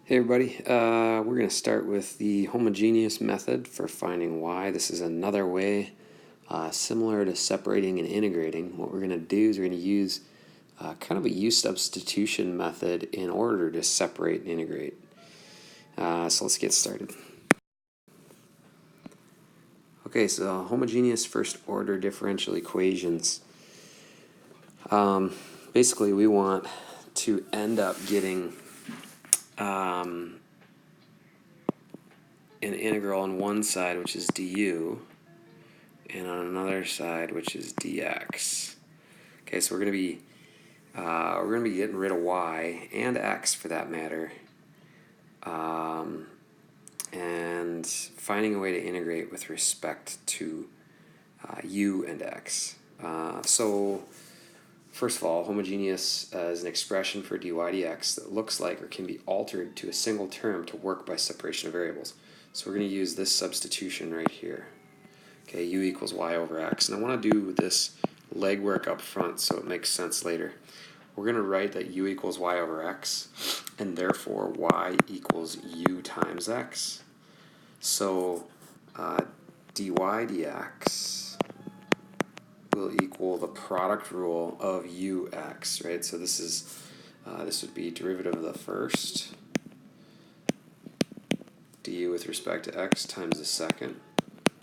Hey everybody, we're going to start with the homogeneous method for finding y. This is another way similar to separating and integrating. What we're going to do is we're going to use kind of a u substitution method in order to separate and integrate. So let's get started. Okay, so homogeneous first order differential equations. Basically we want to end up getting an integral on one side, which is du, and on another side, which is dx. Okay, so we're going to be getting rid of y and x for that matter, and finding a way to integrate with respect to u and x. So first of all, homogeneous is an expression for dy dx that looks like or can be altered to a single term to work by separation of variables. So we're going to use this substitution right here. Okay, u equals y over x. And I want to do this legwork up front so it makes sense later. We're going to write that u equals y over x, and therefore y equals u times x. So dy dx will equal the product rule of ux, right? So this would be derivative of the first, du with respect to x times the second,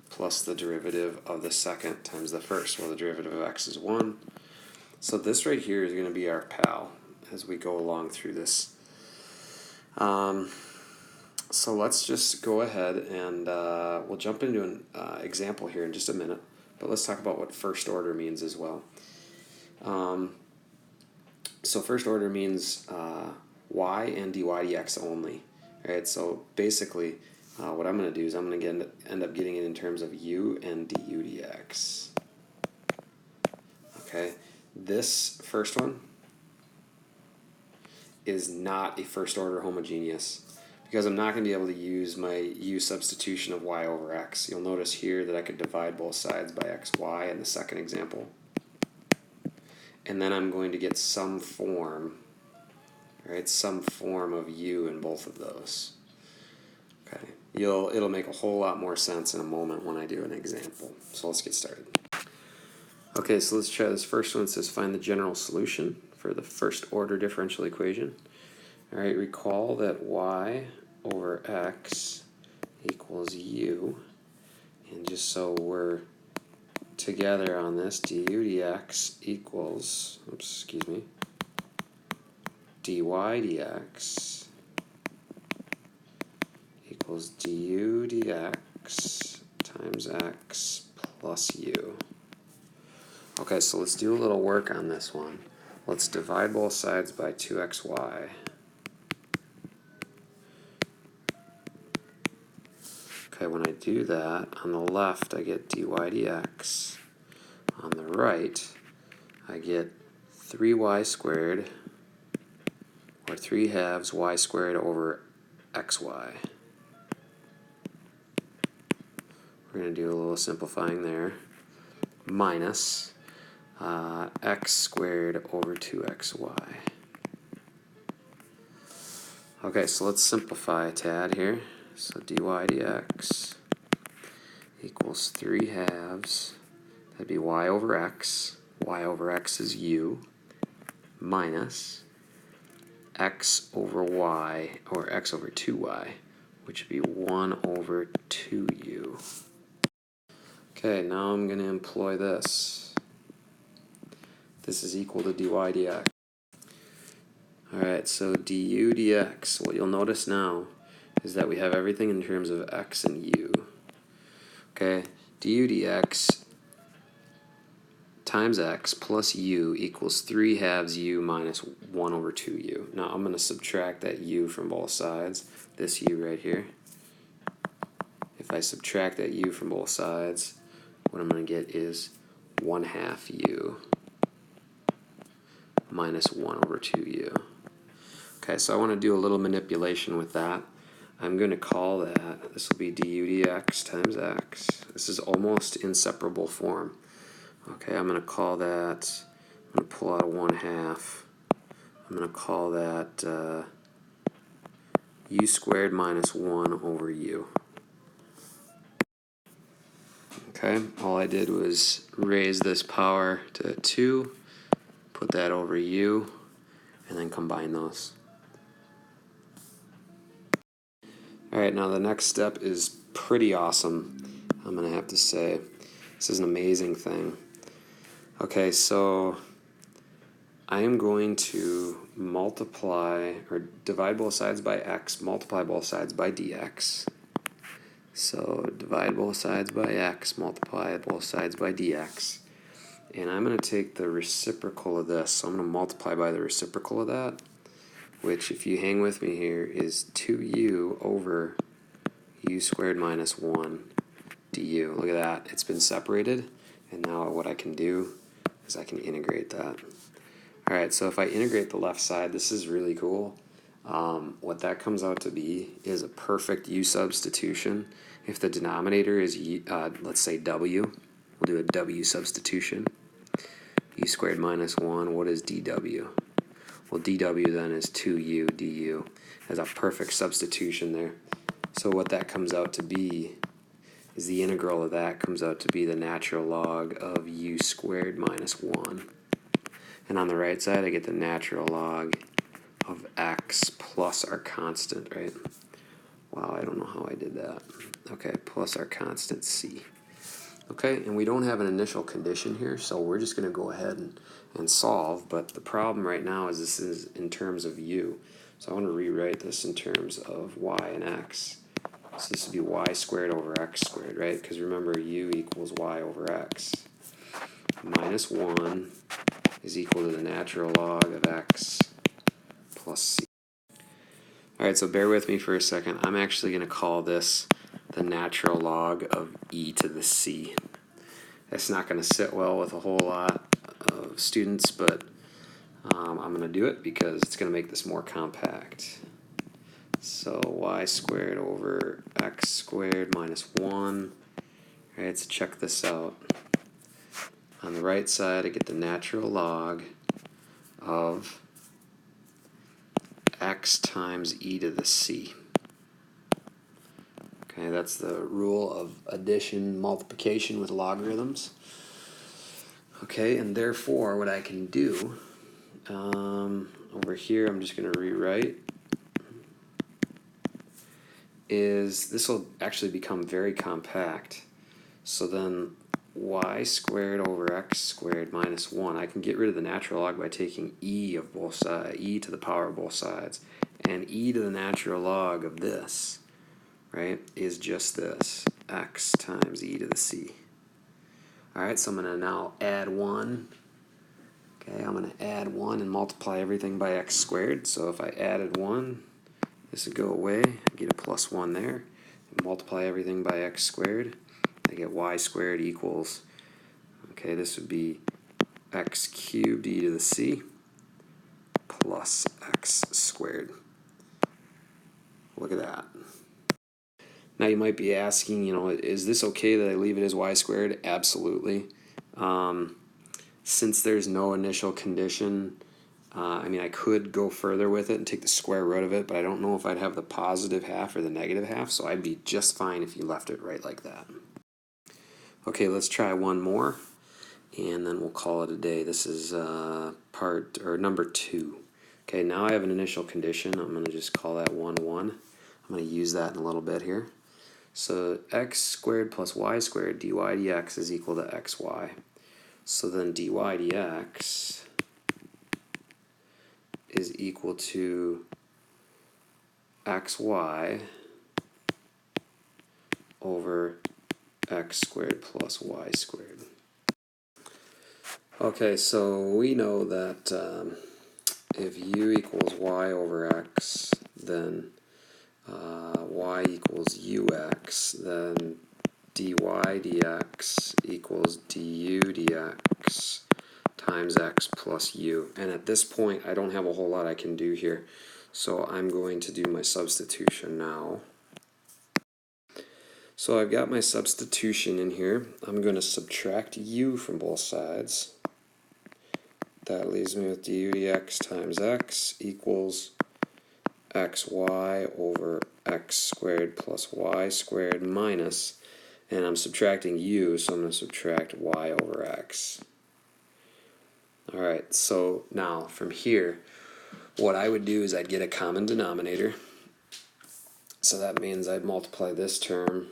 plus the derivative of the second times the first. Well, the derivative of x is 1. So this right here is going to be our pal as we go along through this. So let's just go ahead and we'll jump into an example here in just a minute. But let's talk about what first order means as well. So first order means y and dy dx only. Right? So basically, what I'm going to do is I'm going to end up getting it in terms of u and du dx. Okay, this first one is not a first order homogeneous because I'm not going to be able to use my u substitution of y over x. You'll notice here that I could divide both sides by xy in the second example. And then I'm going to get some form, right? Some form of u in both of those. Okay, it'll make a whole lot more sense in a moment when I do an example. So let's get started. Okay, so let's try this first one. It says find the general solution for the first order differential equation. All right, recall that y over x equals u, and just so we're together on this, du dx equals, dy dx equals du dx times x plus u. Okay, so let's do a little work on this one. Let's divide both sides by 2xy. Okay, when I do that, on the left I get dy dx. On the right, I get 3y squared, or 3 halves y squared over xy. We're going to do a little simplifying there. Minus x squared over 2xy. Okay, so let's simplify a tad here. So dy dx equals 3 halves. That'd be y over x. Y over x is u. Minus x over y, or x over 2y, which would be 1 over 2u. Okay, now I'm going to employ this. This is equal to dy dx. Alright, so du dx, what you'll notice now is that we have everything in terms of x and u. Okay, du dx times x plus u equals 3 halves u minus 1 over 2u. Now I'm going to subtract that u from both sides, this u right here. If I subtract that u from both sides, what I'm going to get is 1/2 u minus 1 over 2u. Okay, so I want to do a little manipulation with that. I'm going to call that, this will be du dx times x. This is almost inseparable form. Okay, I'm going to call that, I'm going to pull out a 1/2. I'm going to call that u squared minus 1 over u. Okay, all I did was raise this power to 2, put that over u, and then combine those. Alright, now the next step is pretty awesome, I'm going to have to say. This is an amazing thing. Okay, so I am going to multiply, or divide both sides by x, multiply both sides by dx. So divide both sides by x, multiply both sides by dx. And I'm going to take the reciprocal of this, so I'm going to multiply by the reciprocal of that, which, if you hang with me here, is 2u over u squared minus 1 du. Look at that, it's been separated, and now what I can do is I can integrate that. Alright, so if I integrate the left side, this is really cool. What that comes out to be is a perfect u substitution. If the denominator is, let's say w, we'll do a w substitution. U squared minus 1, what is dw? Well, dw then is 2u du, as a perfect substitution there. So what that comes out to be is the integral of that comes out to be the natural log of u squared minus 1. And on the right side, I get the natural log of x plus our constant, right? Wow, I don't know how I did that. Okay, plus our constant c. Okay, and we don't have an initial condition here, so we're just going to go ahead and solve, but the problem right now is this is in terms of u. So I want to rewrite this in terms of y and x. So this would be y squared over x squared, right? Because remember, u equals y over x. Minus 1 is equal to the natural log of x plus c. Alright, so bear with me for a second. I'm actually going to call this the natural log of e to the c. That's not going to sit well with a whole lot of students, but I'm going to do it because it's going to make this more compact. So y squared over x squared minus 1. Alright, so check this out. On the right side, I get the natural log of x times e to the c. Okay, that's the rule of addition, multiplication with logarithms. Okay, and therefore what I can do, over here I'm just going to rewrite, is this will actually become very compact. So then y squared over x squared minus 1, I can get rid of the natural log by taking e of both sides, e to the power of both sides. And e to the natural log of this, right, is just this, x times e to the c. Alright, so I'm going to now add 1. Okay, I'm going to add 1 and multiply everything by x squared. So if I added 1, this would go away. I get a plus 1 there. And multiply everything by x squared. I get y squared equals, okay, this would be x cubed e to the c plus x squared. Look at that. Now you might be asking, is this okay that I leave it as y squared? Absolutely. Since there's no initial condition, I could go further with it and take the square root of it, but I don't know if I'd have the positive half or the negative half, so I'd be just fine if you left it right like that. Okay, let's try one more, and then we'll call it a day. This is number 2. Okay, now I have an initial condition. I'm going to just call that 1, 1. I'm going to use that in a little bit here. So x squared plus y squared dy dx is equal to xy. So then dy dx is equal to xy over x squared plus y squared. Okay, so we know that if u equals y over x, then y equals ux, then dy dx equals du dx times x plus u. And at this point, I don't have a whole lot I can do here, so I'm going to do my substitution now. So I've got my substitution in here. I'm going to subtract u from both sides. That leaves me with du dx times x equals xy over x squared plus y squared minus, and I'm subtracting u, so I'm going to subtract y over x. Alright, so now from here, what I would do is I'd get a common denominator. So that means I'd multiply this term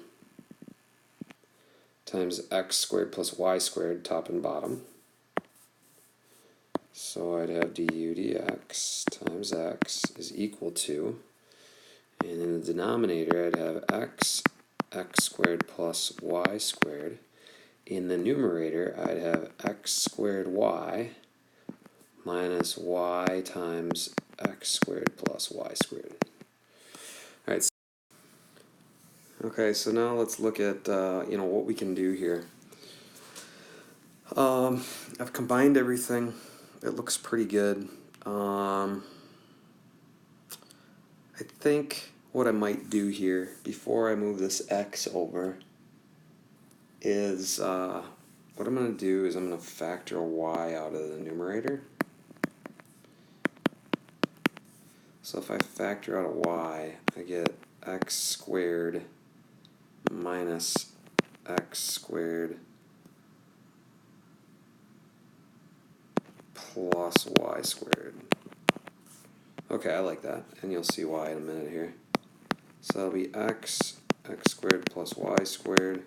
times x squared plus y squared, top and bottom. So I'd have du dx times x is equal to, and in the denominator I'd have x squared plus y squared. In the numerator I'd have x squared y minus y times x squared plus y squared. Alright, okay, so now let's look at what we can do here. I've combined everything. It looks pretty good. I think what I might do here before I move this x over is what I'm going to do is I'm going to factor a y out of the numerator. So if I factor out a y, I get x squared minus x squared plus y squared. Okay, I like that, and you'll see why in a minute here. So that'll be x squared plus y squared.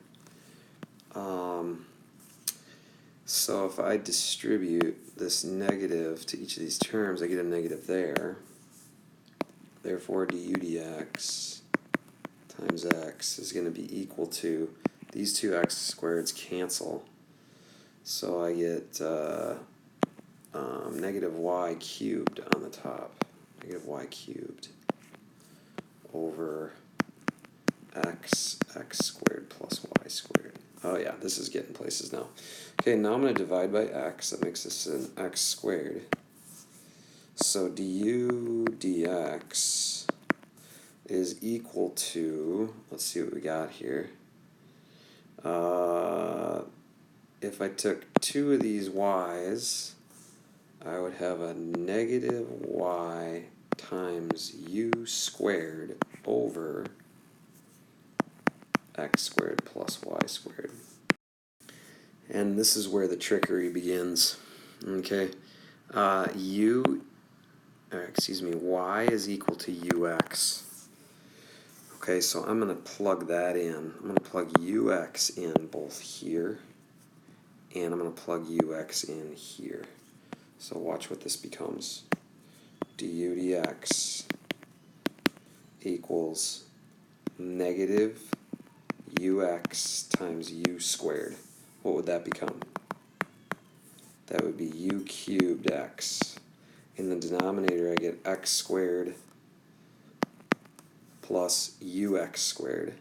So if I distribute this negative to each of these terms, I get a negative there. Therefore, du dx times x is going to be equal to, these two x squareds cancel. So I get negative y cubed on the top. Negative y cubed over x squared plus y squared. Oh yeah, this is getting places now. Okay, now I'm going to divide by x. That makes this an x squared. So du dx is equal to, let's see what we got here. If I took two of these y's, I would have a negative y times u squared over x squared plus y squared. And this is where the trickery begins. Okay, y is equal to ux. Okay, so I'm going to plug that in. I'm going to plug ux in both here, and I'm going to plug ux in here. So watch what this becomes. Du dx equals negative ux times u squared. What would that become? That would be u cubed x. In the denominator I get x squared plus ux squared.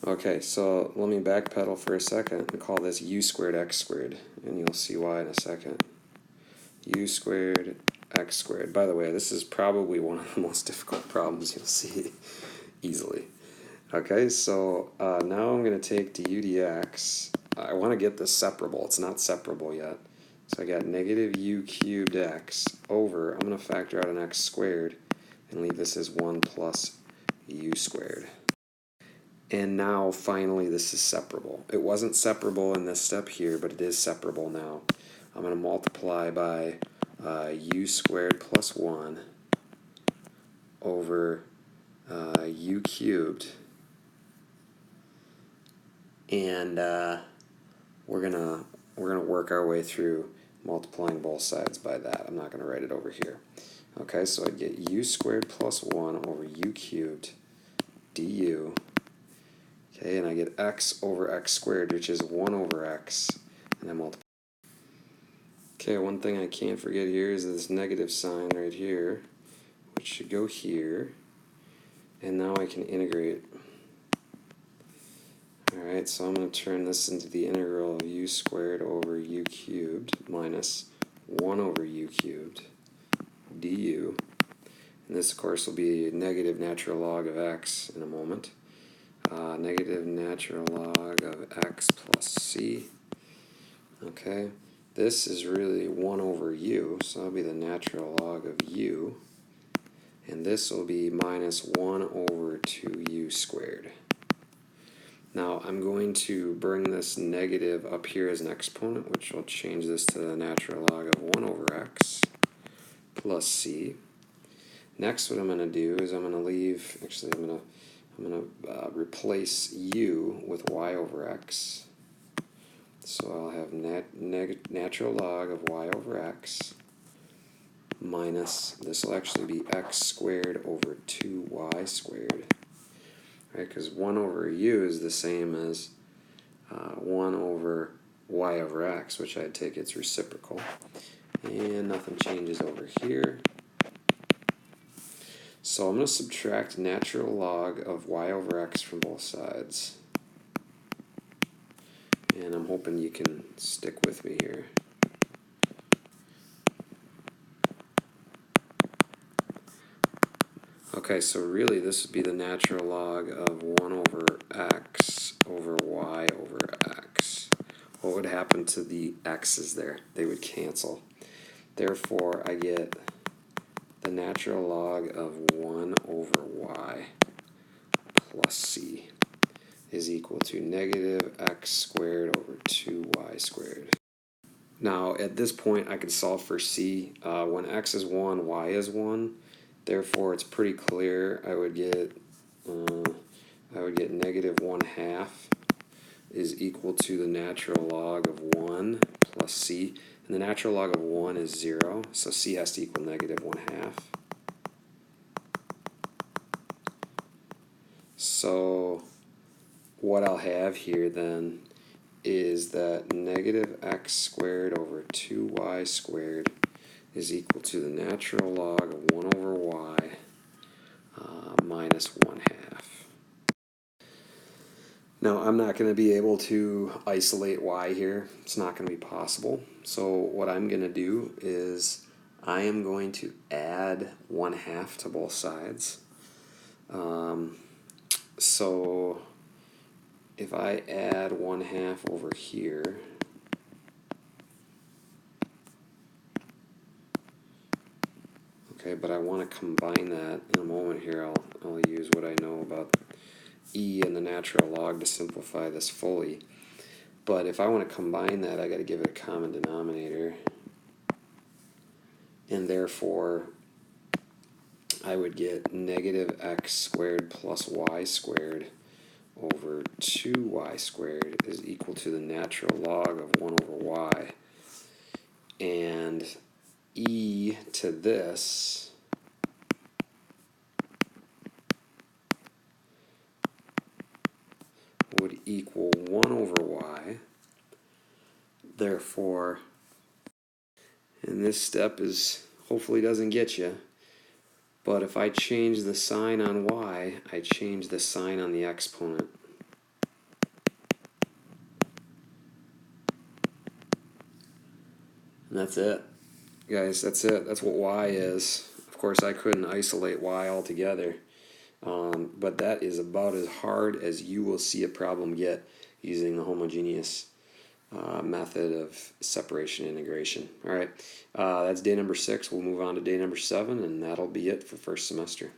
Okay, so let me backpedal for a second and call this u squared x squared, and you'll see why in a second. U squared x squared. By the way, this is probably one of the most difficult problems you'll see easily. Okay, so now I'm going to take du dx. I want to get this separable. It's not separable yet. So I got negative u cubed x over, I'm going to factor out an x squared and leave this as 1 plus u squared. And now finally this is separable. It wasn't separable in this step here, but it is separable now. I'm going to multiply by u squared plus 1 over u cubed, and we're gonna work our way through multiplying both sides by that. I'm not going to write it over here. Okay, so I get u squared plus 1 over u cubed du. Okay, and I get x over x squared, which is 1 over x, and I multiply. Okay, one thing I can't forget here is this negative sign right here, which should go here, and now I can integrate. Alright, so I'm going to turn this into the integral of u squared over u cubed minus 1 over u cubed du. And this, of course, will be a negative natural log of x in a moment. Negative natural log of x plus c. Okay, this is really 1 over u, so that'll be the natural log of u. And this will be minus 1 over 2u squared. Now I'm going to bring this negative up here as an exponent, which will change this to the natural log of 1 over x plus c. Next, what I'm going to do is I'm going to leave, actually I'm going to replace u with y over x. So I'll have natural log of y over x minus, this will actually be x squared over 2y squared. Right, because 1 over u is the same as 1 over y over x, which I'd take its reciprocal. And nothing changes over here. So I'm going to subtract natural log of y over x from both sides. And I'm hoping you can stick with me here. Okay, so really this would be the natural log of 1 over x over y over x. What would happen to the x's there? They would cancel. Therefore, I get the natural log of 1 over y plus c is equal to negative x squared over 2y squared. Now, at this point, I could solve for c. When x is 1, y is 1. Therefore, it's pretty clear I would get negative 1/2 is equal to the natural log of 1 plus c. And the natural log of 1 is 0, so c has to equal negative 1/2. So what I'll have here then is that negative x squared over 2y squared is equal to the natural log of 1 over y minus 1/2. Now, I'm not going to be able to isolate y here. It's not going to be possible. So what I'm going to do is I am going to add 1/2 to both sides. So if I add 1/2 over here, okay, but I want to combine that in a moment here. I'll use what I know about e and the natural log to simplify this fully. But if I want to combine that, I got to give it a common denominator. And therefore, I would get negative x squared plus y squared over 2y squared is equal to the natural log of 1 over y. And e to this would equal 1 over y. Therefore, and this step is hopefully doesn't get you, but if I change the sign on y, I change the sign on the exponent. And that's it. Guys, that's it. That's what y is. Of course, I couldn't isolate y altogether, but that is about as hard as you will see a problem get using the homogeneous method of separation integration. All right, that's day number 6. We'll move on to day number 7, and that'll be it for first semester.